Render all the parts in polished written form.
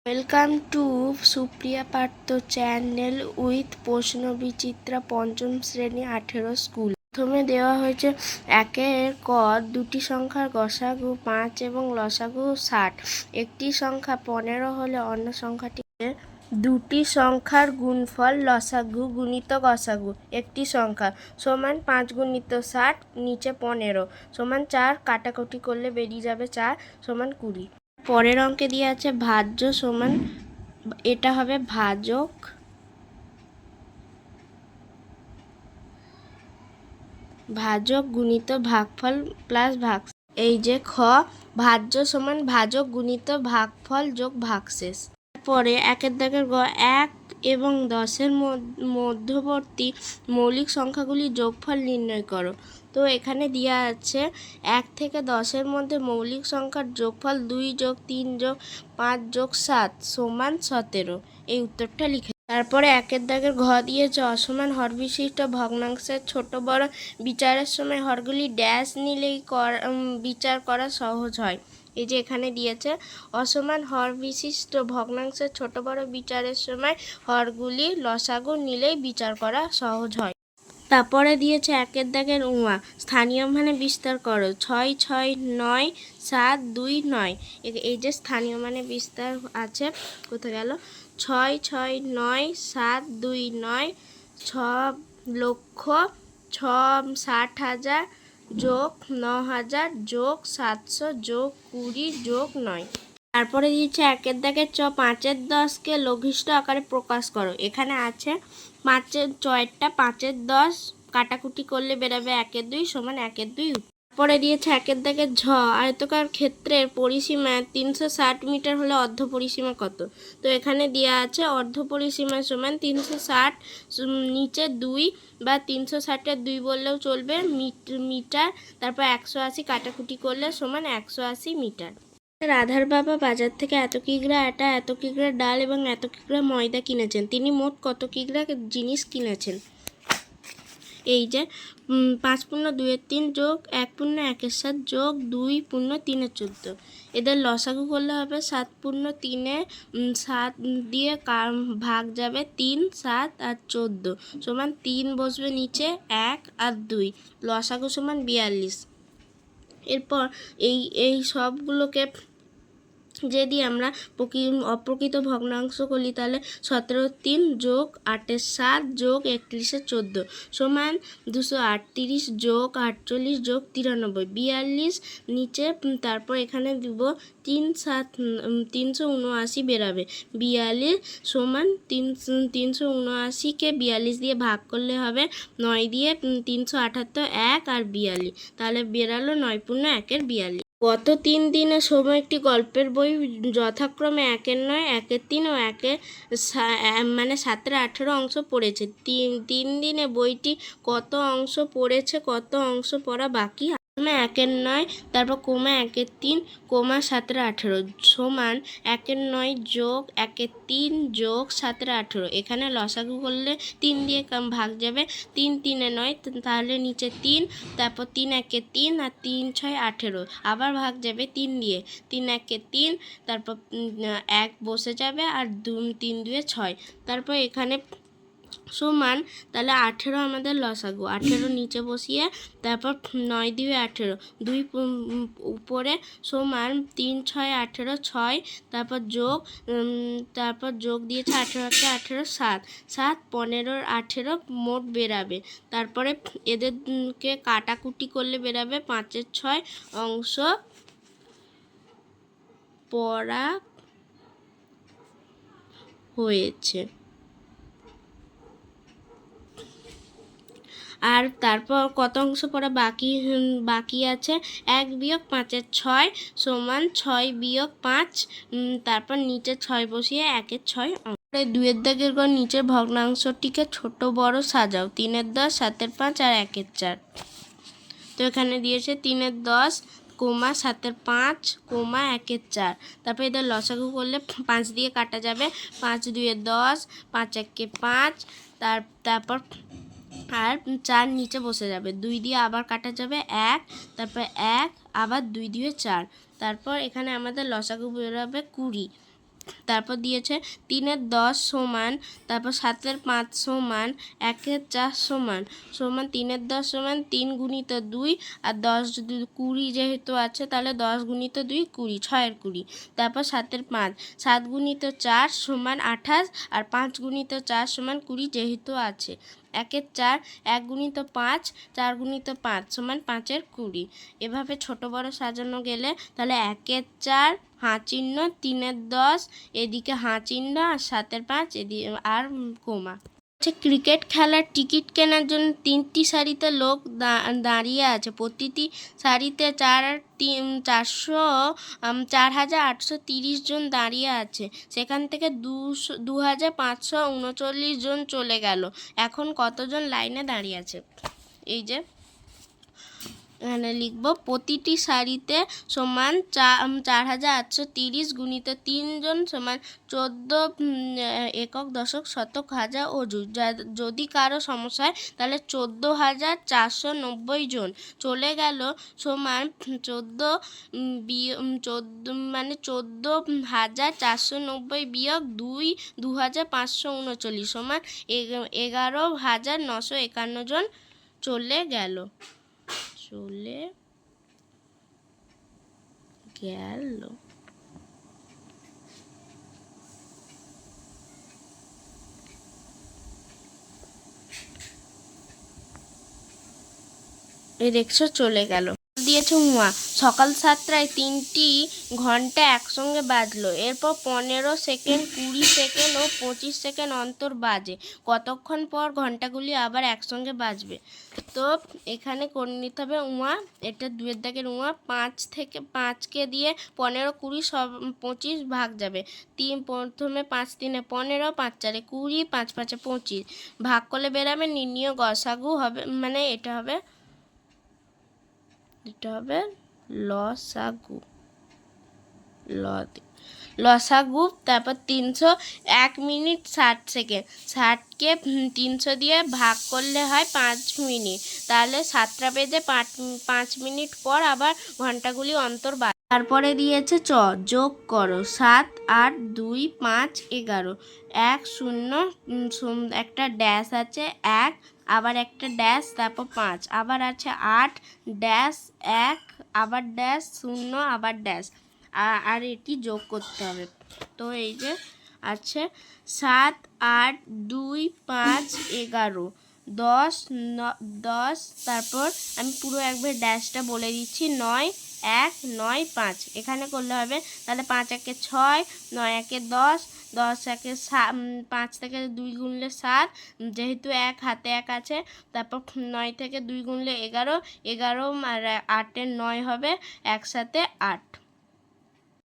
Welcome to Supriya Partha channel with প্রশ্ন বিচিত্রা পঞ্চম শ্রেণী 18 স্কুল। প্রথমে দেওয়া হয়েছে একের ক দুটি সংখ্যার গসাগু 5 এবং লসাগু 60। একটি সংখ্যা 15 হলে অন্য সংখ্যাটি দুটি সংখ্যার গুণফল লসাগু গুণিত গসাগু একটি সংখ্যা সমান 5 গুণিত 60 নিচে 15 সমান 4, কাটাকুটি করলে বেরিয়ে যাবে 4 সমান 20। পরের অঙ্কে দিয়ে আছে ভাজ্য সমান, এটা হবে ভাজক গুণিত ভাগফল প্লাস ভাগ। এই যে খ ভাজ্য সমান ভাজক গুণিত ভাগফল যোগ ভাগশেষ। পরে একের দাগের গ 1 এবং 10-এর মধ্যবর্তী মৌলিক সংখ্যাগুলির যোগফল নির্ণয় করো। তো এখানে দেওয়া আছে 1 থেকে 10-এর মধ্যে মৌলিক সংখ্যার যোগফল 2 যোগ 3 যোগ 5 যোগ 7 সমান 17। এই উত্তরটা লিখে তারপরে একের দাগের ঘ দিয়েছে অসমান হর বিশিষ্ট ভগ্নাংশের ছোট বড় বিচারের সময় হরগুলি ড্যাশ নিলেই বিচার করা সহজ হয়। এই যে এখানে দিয়েছে অসমান হর বিশিষ্ট ভগ্নাংশের ছোট বড় বিচারের সময় হরগুলি লসাগু নিলেই বিচার করা সহজ হয়। তারপরে দিয়েছে একের দাগের উমা স্থানীয় মানে বিস্তার করো 6 6 9 7 2 9। এই যে স্থানীয় মানে বিস্তার আছে, কোথায় গেল 6 6 9 7 2 9 6 লক্ষ 60,000 যোগ 9,000 যোগ 700 যোগ 20 যোগ 9। তারপরে দিয়েছে একের দাগের 5-এর 10কে লঘিষ্ঠ আকারে প্রকাশ করো। এখানে আছে 5-এর 6টা 5-এর 10 কাটাকুটি করলে বেরাবে 1-এর 2 সমান 1-এর 2। তারপরে দিয়েছে একের দাগের ঝ আয়তকার ক্ষেত্রের পরিসীমা 360 মিটার হলে অর্ধ পরিসীমা কত। তো এখানে দেওয়া আছে অর্ধ পরিসীমা সমান 360 নিচে 2 বা 360-এর 2 বললেও চলবে মিটার, তারপর 180 কাটাকুটি করলে সমান 180 মিটার। রাধার বাবা বাজার থেকে এত কিগ্রা আটা, এত কিগ্রা ডাল এবং এত কিগ্রা ময়দা কিনেছেন। তিনি মোট কত কিগ্রা জিনিস কিনেছেন। এই যে 5 পূর্ণ 2-এর 3 যোগ 1 পূর্ণ 1-এর 7 যোগ 2 পূর্ণ 3-এর 14। এদের লসাগু করলে হবে 7 পূর্ণ 3-এ 7 দিয়ে ভাগ যাবে 3 7 আর 14 সমান 3 বসবে নিচে 1 আর 2, লসাগু সমান 42। এরপর এই সবগুলোকে যদি আমরা অপ্রকৃত ভগ্নাংশ করি তাহলে 17-এর 3 যোগ 8-এর 7 যোগ 31-এর 14 সমান 238 যোগ 48 যোগ 93 42 নিচে। তারপর এখানে দিব 3 7 379 বেরাবে 42 সমান 379কে 42 দিয়ে ভাগ করলে হবে 9 দিয়ে 378 1 আর 42, তাহলে বেরালো 9 পূর্ণ 1-এর 42। গত 3 দিনের সময় একটি গল্পের বই যথাক্রমে 1-এর 9 1-এর 3 ও 1-এর মানে 7-এর 18 অংশ পড়েছে। 3 দিনে বইটি কত অংশ পড়েছে, কত অংশ পড়া বাকি। 1-এর 9 তারপর কোমা 1-এর 3 কোমা 7-এর 18 সমান 1-এর 9 যোগ 1-এর 3 যোগ 7-এর 18। এখানে লসাগু করলে 3 দিয়ে ভাগ যাবে 3 3-এ 9, তাহলে নিচে 3, তারপর 3 1-এর 3 আর 3 6 18 আবার ভাগ যাবে 3 দিয়ে 3 1-এর 3, তারপর 1 বসে যাবে আর 3 2-এ 6, তারপর এখানে সমান তাহলে 18 আমাদের লসাগু। 18 নিচে বসিয়ে তারপর 9 2 18 2 উপরে সমান 3 6 18 6, তারপর যোগ দিয়েছে 18 18 7 7 15 18 মোট বেরাবে। তারপরে এদেরকে কাটাকুটি করলে বেরাবে 5-এর 6 অংশ পড়া হয়েছে। আর তারপর কত অংশ পড়া বাকি আছে 1 বিয়োগ 5-এর 6 সমান 6 বিয়োগ 5, তারপর নিচে 6 বসিয়ে 1-এর 6 অংশ। 2-এর দাগের ঘর নিচের ভগ্নাংশটিকে ছোট বড় সাজাও 3-এর 10 7-এর 5 আর 1-এর 4। তো এখানে দিয়েছে 3-এর 10 কোমা 7-এর 5 কোমা 1-এর 4। তারপর এদের লসাগু করলে 5 দিয়ে কাটা যাবে 5 2-এর 10 5 1-এ 5, তারপর আর 4 নিচে বসে যাবে 2 দিয়ে আবার কাটা যাবে 1, তারপর 1 আবার 2 2-এ 4। তারপর এখানে আমাদের লসাগু বেরোবে 20। তারপর দিয়েছে 3/10 সমান, তারপর 7/5 সমান, 1/4 সমান 3/10 সমান 3 গুণিত 2 আর 10 যদি 20 যেহেতু আছে তাহলে 10 গুণিত 2 20, 6/20। তারপর 7/5 7 গুণিত 4 সমান 28 আর 5 গুণিত 4 সমান 20 যেহেতু আছে। 1/4 1 গুণিত 5 4 গুণিত 5 সমান 5/20। এভাবে ছোট বড় সাজানো গেলে তাহলে 1/4 হাঁ চিহ্ন, 3/10 এদিকে হাঁ চিহ্ন আর 7/5 এদিকে আর কোমা। ক্রিকেট খেলার টিকিট কেনার জন্য 3টি সারিতে লোক দাঁড়িয়ে আছে। প্রতিটি সারিতে 4,830 জন দাঁড়িয়ে আছে। সেখান থেকে 2,539 জন চলে গেল। এখন কতজন লাইনে দাঁড়িয়ে আছে? এই যে এখানে লিখব প্রতিটি সারিতে সমান 4,830 গুণিত 3 জন সমান 14 একক দশক শতক হাজার অযুত। যদি কারো সমস্যা হয় তাহলে 14,490 জন চলে গেল সমান 14 মানে 14,490 বিয়োগ 2,539 সমান 11,951 জন চলে গেল। রিক্সা চলে গেল। দিয়েছে উমা সকাল 7টায় 3টি ঘন্টা একসঙ্গে বাজলো। এরপর 15 সেকেন্ড, 20 সেকেন্ড ও 25 সেকেন্ড অন্তর বাজে। কতক্ষণ পর ঘন্টাগুলি আবার একসঙ্গে বাজবে? তো এখানে করে নিতে হবে উমা, এটা 2-এর দাগের উমা। 5কে দিয়ে 15, 20 সব 25 ভাগ যাবে। প্রথমে 5 3 15, 5 4 20, 5 5 25 ভাগ করলে বেরাবে নির্ণীয় গসাগু হবে, মানে এটা হবে লসাগু। তারপর 301 মিনিট 60 সেকেন্ড। 60কে 300 দিয়ে ভাগ করলে হয় 5 মিনিট। তাহলে 7টা বেজে 5 মিনিট পর আবার ঘন্টাগুলি অন্তর বাজে। তারপরে দিয়েছে যোগ করো 7 8 2 5 11 1 0 একটা ড্যাশ আছে 1 আবার একটা ড্যাশ তারপর 5 আবার আছে 8 ড্যাশ 1 আবার ড্যাশ 0 আবার ড্যাশ আর এটি যোগ করতে হবে। তো এই যে আছে 7 8 2 5 11 10 তারপর আমি পুরো একবার ড্যাশটা বলে দিচ্ছি 9 1 9 5 এখানে করলে হবে। তাহলে 5 1 6 9 1 10 10 1 5 থেকে 2 গুনলে 7, যেহেতু 1 হাতে 1 আছে। তারপর 9 থেকে 2 গুনলে 11 11 আর 8-এর 9 হবে একসাথে 8।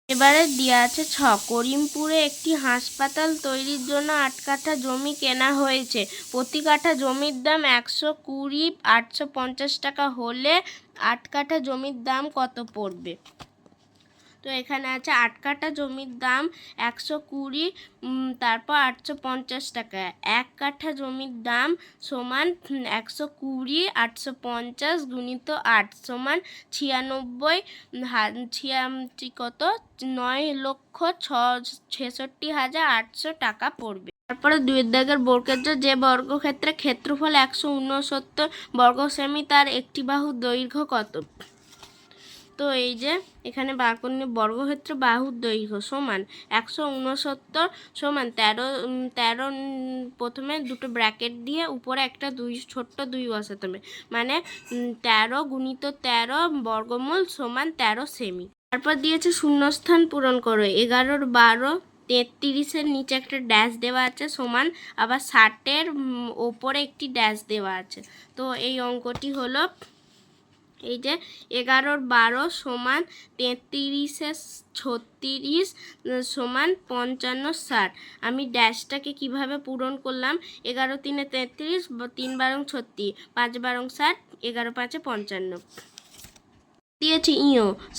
এবারে দেওয়া আছে 6 করিমপুরে একটি হাসপাতাল তৈরির জন্য 8 কাঠা জমি কেনা হয়েছে। প্রতি কাঠা জমির দাম 120 850 টাকা হলে 8 কাঠা জমির দাম কত পড়বে? তো এখানে আছে 8 কাঠা জমির দাম 120, তারপর 850 টাকা। 1 কাঠা জমির দাম সমান 120 850 গুণিত 8 সমান 96 কত 9,66,800 টাকা পড়বে। তারপরে 2-এর দাগের বর্গক্ষেত্র, যে বর্গক্ষেত্রে ক্ষেত্রফল 169 বর্গ সেমি তার একটি বাহুর দৈর্ঘ্য কত? তো এই যে এখানে বার করে বর্গক্ষেত্র বাহুর দৈর্ঘ্য সমান 169 সমান 13 প্রথমে দুটো ব্র্যাকেট দিয়ে উপরে একটা ছোট্ট 2 বসাতে হবে, মানে 13 গুণিত 13 বর্গমূল সমান 13 সেমি। তারপর দিয়েছে শূন্যস্থান পূরণ করো। 11 12 33-এর নিচে একটা ড্যাশ দেওয়া আছে সমান আবার 60-এর ওপরে একটি ড্যাশ দেওয়া আছে। তো এই অঙ্কটি হলো এই যে 11 12 সমান 33 36 সমান 55 60। আমি ড্যাশটাকে কিভাবে পূরণ করলাম? 11 3 33, 3 12 36, 5 12 60, 11 5 55। দিয়েছি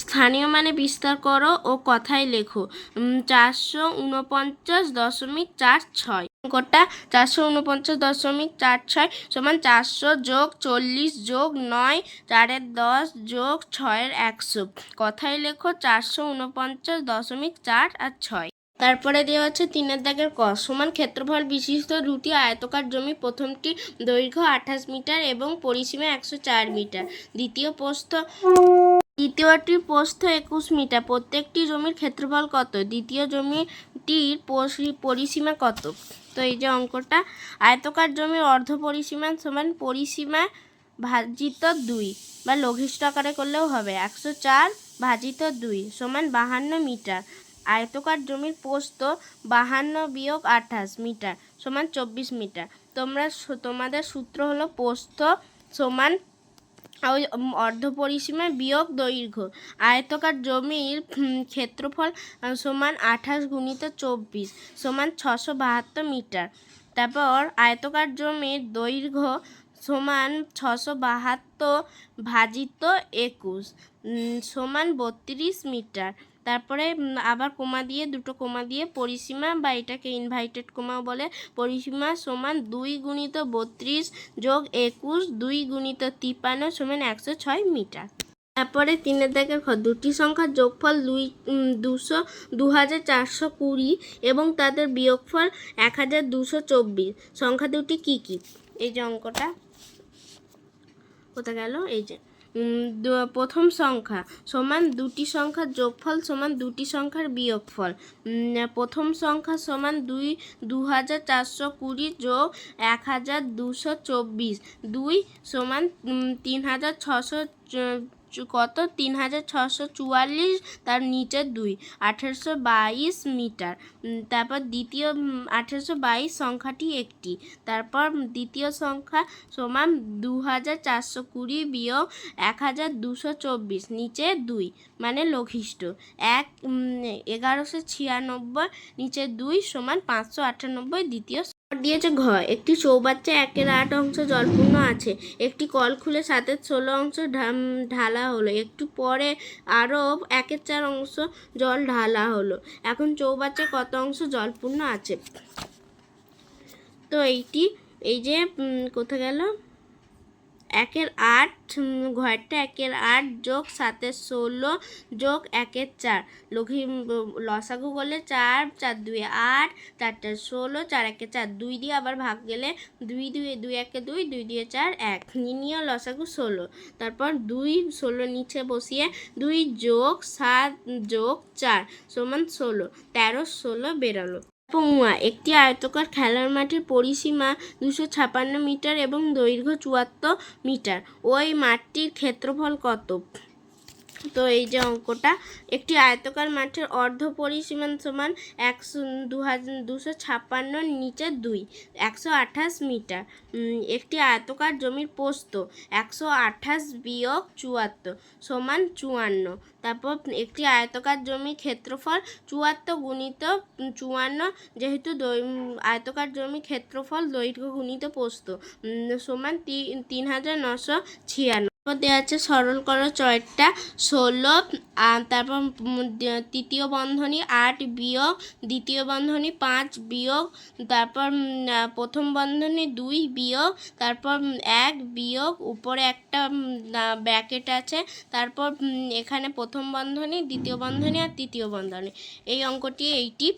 স্থানীয় মানে বিস্তার করো ও কথায় লেখো 449.46। অঙ্কটা 449.46 সমান 400 যোগ 40 যোগ 9 4-এর 10 যোগ 6-এর 100। কথায় লেখো 449.4 আর 6। তারপরে দেওয়া হচ্ছে 3 দাগের ক, সমান ক্ষেত্রফল বিশিষ্ট দুটি আয়তকার জমি, প্রথমটি দৈর্ঘ্য 28 মিটার এবং পরিসীমা 104 মিটার, দ্বিতীয়টির প্রস্থ 21 মিটার, প্রত্যেকটি জমির ক্ষেত্রফল কত, দ্বিতীয় জমিটির পরিসীমা কত। তো এই যে অঙ্কটা, আয়তকার জমির অর্ধ পরিসীমা সমান পরিসীমা ভাজিত 2 বা লঘিষ্ঠ আকারে করলেও হবে, 104 ভাজিত 2 সমান 52 মিটার। আয়তকার জমির প্রস্থ 52 বিয়োগ 28 মিটার সমান 24 মিটার। তোমাদের সূত্র হলো প্রস্থ সমান ওই অর্ধ পরিসীমা বিয়োগ দৈর্ঘ্য। আয়তকার জমির ক্ষেত্রফল সমান 28 গুণিত 24 সমান 672 মিটার। তারপর আয়তকার জমির দৈর্ঘ্য সমান 672 ভাজিত 21 সমান 32 মিটার। তারপরে আবার দুটো কোমা দিয়ে পরিসীমা, বা এটাকে ইনভার্টেড কোমাও বলে, পরিসীমা সমান 2 গুণিত 32 যোগ 21 2 গুণিত 53 সমান 106 মিটার। তারপরে 3 দাগের খ, দুটি সংখ্যার যোগফল 2420 এবং তাদের বিয়োগফল 1224, সংখ্যা দুটি কি কি? এই যে অঙ্কটা কোথা গেল, এই যে প্রথম সংখ্যা সমান দুটি সংখ্যার যোগফল সমান দুটি সংখ্যার বিয়োগফল। প্রথম সংখ্যা সমান 2420 যোগ 1224, 2 সমান 3600 কত 3644, তার নিচে 2 1822 মিটার। তারপর দ্বিতীয় 1822 সংখ্যাটি একটি। তারপর দ্বিতীয় সংখ্যা সমান 2420 বিয়োগ 1224, নিচে 2 মানে লঘিষ্ঠ, 1196 নিচে 2 সমান 598 দ্বিতীয়। দিয়েছে ঘ, একটি চৌবাচ্চা 1/8 অংশ জলপূর্ণ আছে, একটি কল খুলে 7/16 অংশ ঢালা হলো, একটু পরে আরও 1/4 অংশ জল ঢালা হলো, এখন চৌবাচ্চা কত অংশ জলপূর্ণ আছে? তো এই যে কোথায় গেল, 1/8 ঘরটা 1/8 যোগ 7/16 যোগ 1/4 লসাগু করলে 4 4 2 8 4 16 4 1 4, 2 দিয়ে আবার ভাগ গেলে 2 2 2 1 2 2 দিয়ে 4 1, নির্ণীয় লসাগু 16। তারপর 2 16 নিচে বসিয়ে 2 যোগ 7 যোগ 4 সমান 16, 13 16 বেরোলো। একটি আয়তকার খেলার মাঠের পরিসীমা 256 মিটার এবং দৈর্ঘ্য 74 মিটার, ওই মাঠটির ক্ষেত্রফল কত? তো এই যে অঙ্কটা, একটি আয়তকার মাঠের অর্ধ পরিসীমা সমান 256 নিচে 2 128 মিটার। একটি আয়তকার জমির প্রস্থ 128 বিয়োগ 74 সমান 54। তারপর একটি আয়তকার জমির ক্ষেত্রফল 74 গুণিত 54, যেহেতু আয়তকার জমির ক্ষেত্রফল দৈর্ঘ্য গুণিত প্রস্থ সমান 3996। দেওয়া আছে সরল করো চয়টা 16, তারপর তৃতীয় বন্ধনী 8 বিয়োগ দ্বিতীয় বন্ধনী 5 বিয়োগ, তারপর প্রথম বন্ধনী 2 বিয়োগ, তারপর 1 বিয়োগ, উপরে একটা ব্র্যাকেট আছে, তারপর এখানে প্রথম বন্ধনী দ্বিতীয় বন্ধনী আর তৃতীয় বন্ধনী। এই অঙ্কটি এইটি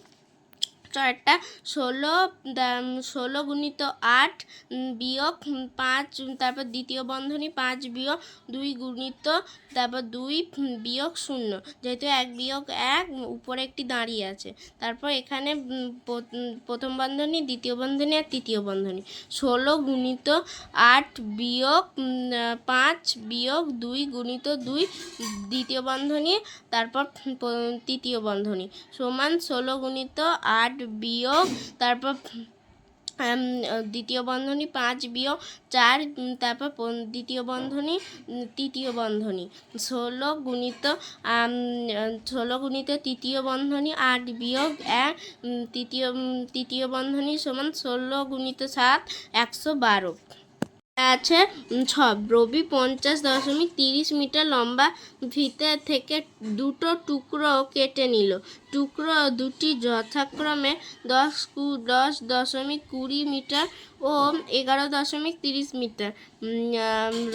চয়টা 16 গুণিত 8 বিয়োগ 5, তারপর দ্বিতীয় বন্ধনী 5 বিয়োগ 2 গুণিত, তারপর 2 বিয়োগ 0, যেহেতু 1 বিয়োগ 1 উপরে একটি দাঁড়িয়ে আছে, তারপর এখানে প্রথম বন্ধনী দ্বিতীয় বন্ধনী আর তৃতীয় বন্ধনী। 16 গুণিত 8 বিয়োগ 5 বিয়োগ 2 গুণিত 2 দ্বিতীয় বন্ধনী, তারপর তৃতীয় বন্ধনী সমান 16 গুণিত 8 বিয়োগ, তারপর দ্বিতীয় বন্ধনী 5 বিয়োগ 4, তারপর দ্বিতীয় বন্ধনী তৃতীয় বন্ধনী 16 গুণিত তৃতীয় বন্ধনী 8 বিয়োগ 1 তৃতীয় বন্ধনী সমান 16 গুণিত 7 112। আছে 6, রবি 50.30 মিটার লম্বা ফিতে থেকে দুটো টুকরো কেটে নিল, টুকরো দুটি যথাক্রমে 10.20 মিটার ও 11.30 মিটার।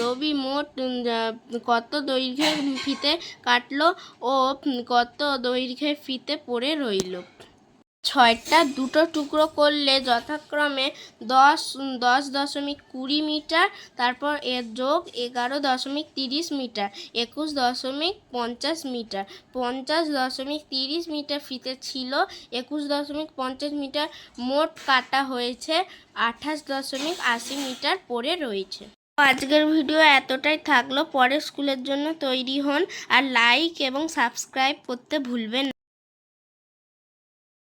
রবি মোট কত দৈর্ঘ্যের ফিতে কাটলো ও কত দৈর্ঘ্যের ফিতে পড়ে রইল? 6টা দুটো টুকরো করলে যথাক্রমে 10.20 মিটার, তারপর এর যোগ 11.30 মিটার, 21.50 মিটার। 50.30 মিটার ফিতে ছিল, 21.50 মিটার। মোট কাটা হয়েছে 28.80 মিটার পড়ে রয়েছে। আজকের ভিডিও এতটাই থাকলো। পরে স্কুলের জন্য তৈরি হন, আর লাইক এবং সাবস্ক্রাইব করতে ভুলবেন না।